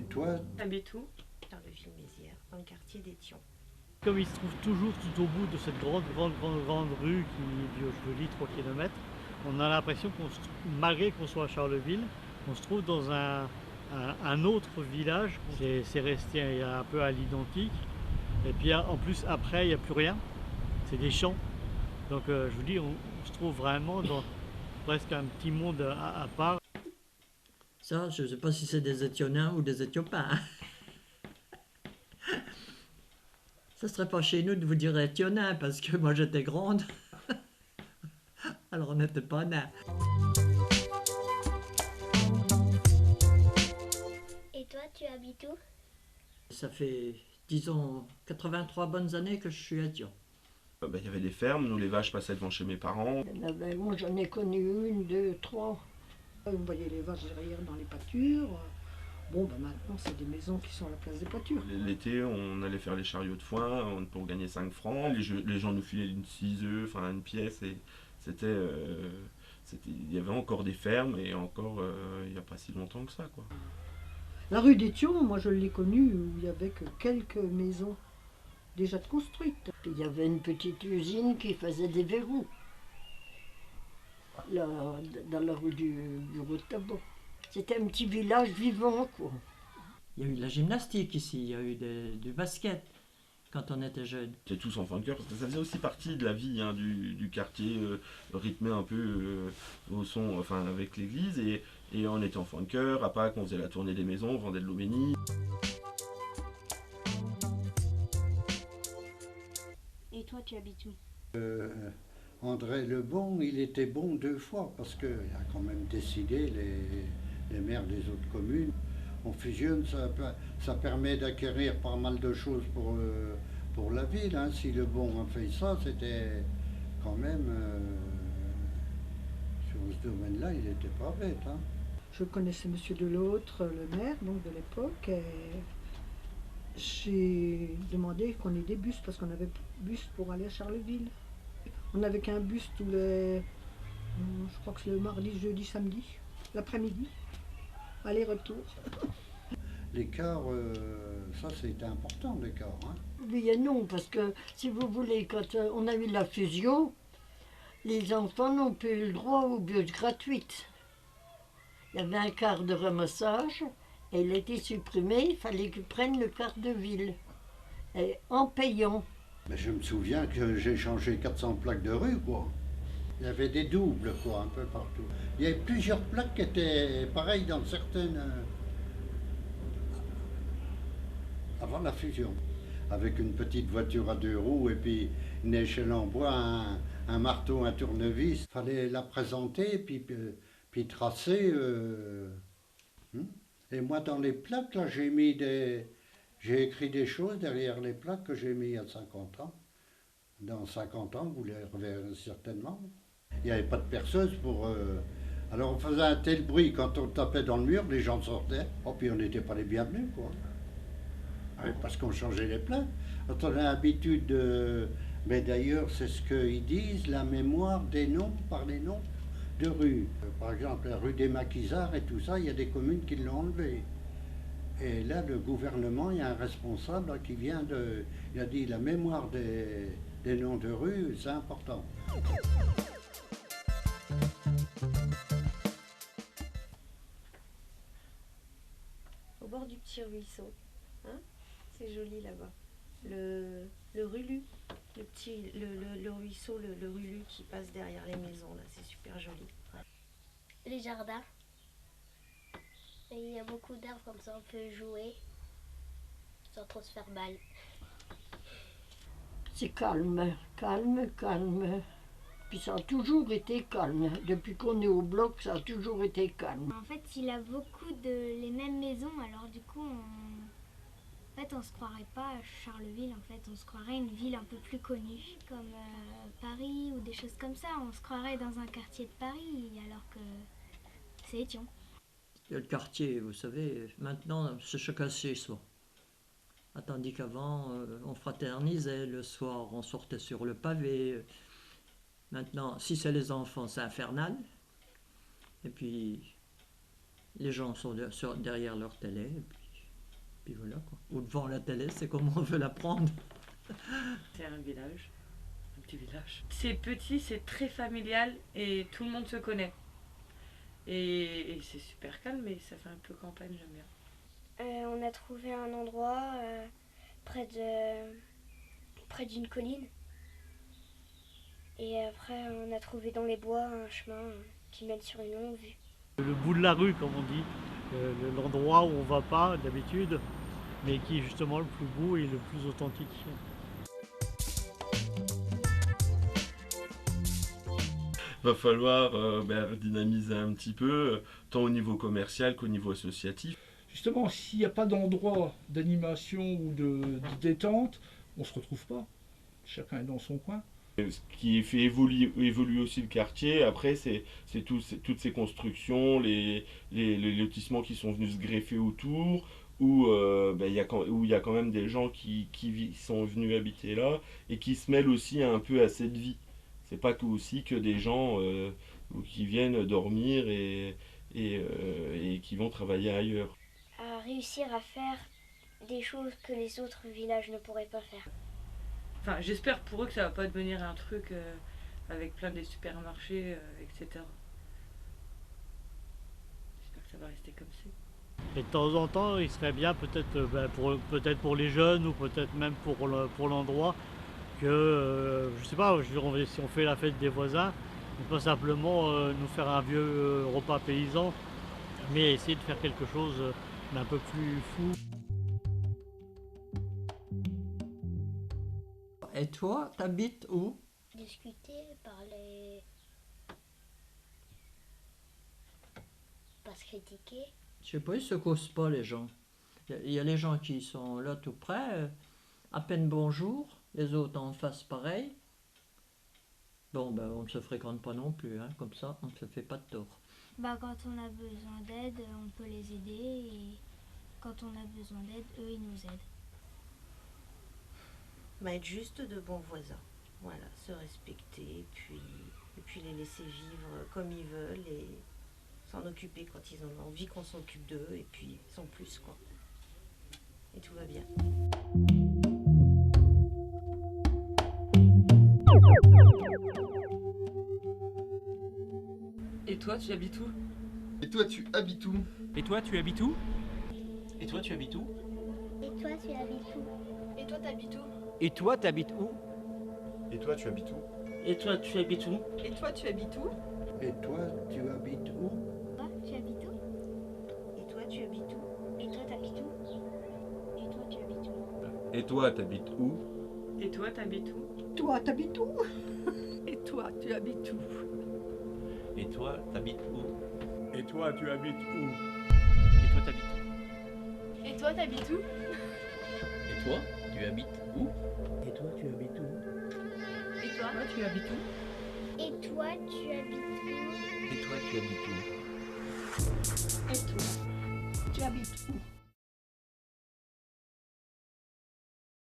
toi? J'habite où? Charleville-Mézières, dans le quartier d'Étion. Comme il se trouve toujours tout au bout de cette grande rue qui dure, je dis, 3 km, on a l'impression malgré qu'on soit à Charleville, on se trouve dans un autre village. C'est resté un peu à l'identique. Et puis en plus, après, il n'y a plus rien. C'est des champs. Donc je vous dis, on se trouve vraiment dans presque un petit monde à part. Ça, je ne sais pas si c'est des Étionnins ou des Éthiopiens. Ça serait pas chez nous de vous dire Étionnin, parce que moi j'étais grande. Alors on n'était pas nains. Et toi, tu habites où? Ça fait, disons, 83 bonnes années que je suis à Dion. Il y avait des fermes, nous les vaches passaient devant chez mes parents. Moi j'en ai connu une, deux, trois. Vous voyez les vaches derrière dans les pâtures. Bon, maintenant c'est des maisons qui sont à la place des pâtures. L'été, on allait faire les chariots de foin pour gagner 5 francs. Les gens nous filaient une 6 œufs, enfin une pièce. Et il y avait encore des fermes et encore il n'y a pas si longtemps que ça, quoi. La rue d'Étion, moi je l'ai connue où il y avait que quelques maisons déjà construites. Il y avait une petite usine qui faisait des verrous là, dans la rue du bureau de tabac. C'était un petit village vivant, quoi. Il y a eu de la gymnastique ici, il y a eu du basket quand on était jeunes. On était tous enfants de cœur parce que ça faisait aussi partie de la vie du quartier, rythmé un peu au son, enfin avec l'église. Et on était enfants de cœur. À Pâques, on faisait la tournée des maisons, on vendait de l'eau bénie. Et toi, tu habites où? André Lebon, il était bon 2 fois parce qu'il a quand même décidé les maires des autres communes. On fusionne, ça permet d'acquérir pas mal de choses pour la ville. Hein. Si Lebon a fait ça, c'était quand même, sur ce domaine-là, il n'était pas bête. Hein. Je connaissais Monsieur Delautre, le maire donc de l'époque, et j'ai demandé qu'on ait des bus parce qu'on avait bus pour aller à Charleville. On n'avait qu'un bus tous les, je crois que c'est le mardi, jeudi, samedi, l'après-midi, aller-retour. L'écart, ça c'était important l'écart. Hein. Oui et non, parce que si vous voulez, quand on a eu la fusion, les enfants n'ont plus eu le droit aux bus gratuites. Il y avait un quart de ramassage et il a été supprimé, il fallait qu'ils prennent le quart de ville, et en payant. Mais je me souviens que j'ai changé 400 plaques de rue, quoi. Il y avait des doubles, quoi, un peu partout. Il y avait plusieurs plaques qui étaient pareilles dans certaines... avant la fusion. Avec une petite voiture à 2 roues et puis une échelle en bois, un marteau, un tournevis. Il fallait la présenter puis tracer. Et moi, dans les plaques, là, j'ai écrit des choses derrière les plaques que j'ai mis il y a 50 ans. Dans 50 ans, vous les reverrez certainement. Il n'y avait pas de perceuse pour... Alors on faisait un tel bruit quand on tapait dans le mur, les gens sortaient. Oh, puis on n'était pas les bienvenus, quoi. Parce qu'on changeait les plaques. Quand on a l'habitude de... Mais d'ailleurs, c'est ce qu'ils disent, la mémoire des noms par les noms de rues. Par exemple, la rue des Maquisards et tout ça, il y a des communes qui l'ont enlevé. Et là, le gouvernement, il y a un responsable là, qui vient de... Il a dit la mémoire des noms de rues, c'est important. Au bord du petit ruisseau, hein, c'est joli là-bas. Le rulu, le ruisseau, le rulu qui passe derrière les maisons, là, c'est super joli. Ouais. Les jardins. Et il y a beaucoup d'arbres comme ça, on peut jouer sans trop se faire mal. C'est calme, calme, calme. Puis ça a toujours été calme. Depuis qu'on est au bloc, ça a toujours été calme. En fait, il a beaucoup de les mêmes maisons, alors du coup, on se croirait pas à Charleville, en fait, on se croirait une ville un peu plus connue, comme Paris ou des choses comme ça. On se croirait dans un quartier de Paris, alors que c'est Étion. Le quartier, vous savez, maintenant, c'est chacun chez soi. Tandis qu'avant, on fraternisait, le soir, on sortait sur le pavé. Maintenant, si c'est les enfants, c'est infernal. Et puis, les gens sont derrière leur télé. Et puis, Puis voilà quoi. Ou devant la télé, c'est comme on veut la prendre. C'est un village, un petit village. C'est petit, c'est très familial et tout le monde se connaît. Et c'est super calme, mais ça fait un peu campagne, j'aime bien. On a trouvé un endroit près d'une colline. Et après, on a trouvé dans les bois un chemin qui mène sur une longue vue. Le bout de la rue, comme on dit, l'endroit où on va pas d'habitude, mais qui est justement le plus beau et le plus authentique. Va falloir dynamiser un petit peu, tant au niveau commercial qu'au niveau associatif. Justement, s'il n'y a pas d'endroit d'animation ou de détente, on ne se retrouve pas. Chacun est dans son coin. Ce qui fait évoluer aussi le quartier, après, c'est toutes ces constructions, les lotissements qui sont venus se greffer autour, où il y a quand même des gens qui sont venus habiter là et qui se mêlent aussi un peu à cette vie. C'est pas aussi que des gens qui viennent dormir et qui vont travailler ailleurs. À réussir à faire des choses que les autres villages ne pourraient pas faire. Enfin, j'espère pour eux que ça va pas devenir un truc avec plein de supermarchés, etc. J'espère que ça va rester comme ça. Et de temps en temps, il serait bien, peut-être pour les jeunes ou peut-être même pour l'endroit, que, je sais pas, si on fait la fête des voisins, on peut simplement nous faire un vieux repas paysan, mais essayer de faire quelque chose d'un peu plus fou. Et toi, t'habites où? Discuter, parler, pas se critiquer. Je sais pas, ils se causent pas les gens. Il y a les gens qui sont là tout près, à peine bonjour, les autres en face pareil. Bon, ben on ne se fréquente pas non plus, hein, comme ça on ne se fait pas de tort. Quand on a besoin d'aide, on peut les aider et quand on a besoin d'aide, eux ils nous aident. Être juste de bons voisins, voilà, se respecter et puis les laisser vivre comme ils veulent et s'en occuper quand ils en ont envie qu'on s'occupe d'eux et puis sans plus quoi. Et tout va bien. Et toi, tu habites où? Et toi, tu habites où? Et toi, tu habites où? Et toi, tu habites où? Et toi, tu habites où? Et toi, t'habites où? Et toi, t'habites où? Et toi, tu habites où? Et toi, tu habites où? Et toi, tu habites où? Et toi, tu habites où? Toi, tu habites où? Et toi, tu habites où? Et toi, t'habites où? Et toi, tu habites où? Et toi, t'habites où? Et toi, t'habites où? Toi, t'habites où? Et toi, tu habites où? Et toi, t'habites où? Et toi, tu habites où? Et toi, t'habites où? Et toi, t'habites où? Et toi, tu habites où? Et toi, tu habites où? Et toi, Tu habites où? Et toi, tu habites où? Et toi, tu habites où? Et toi, tu habites où?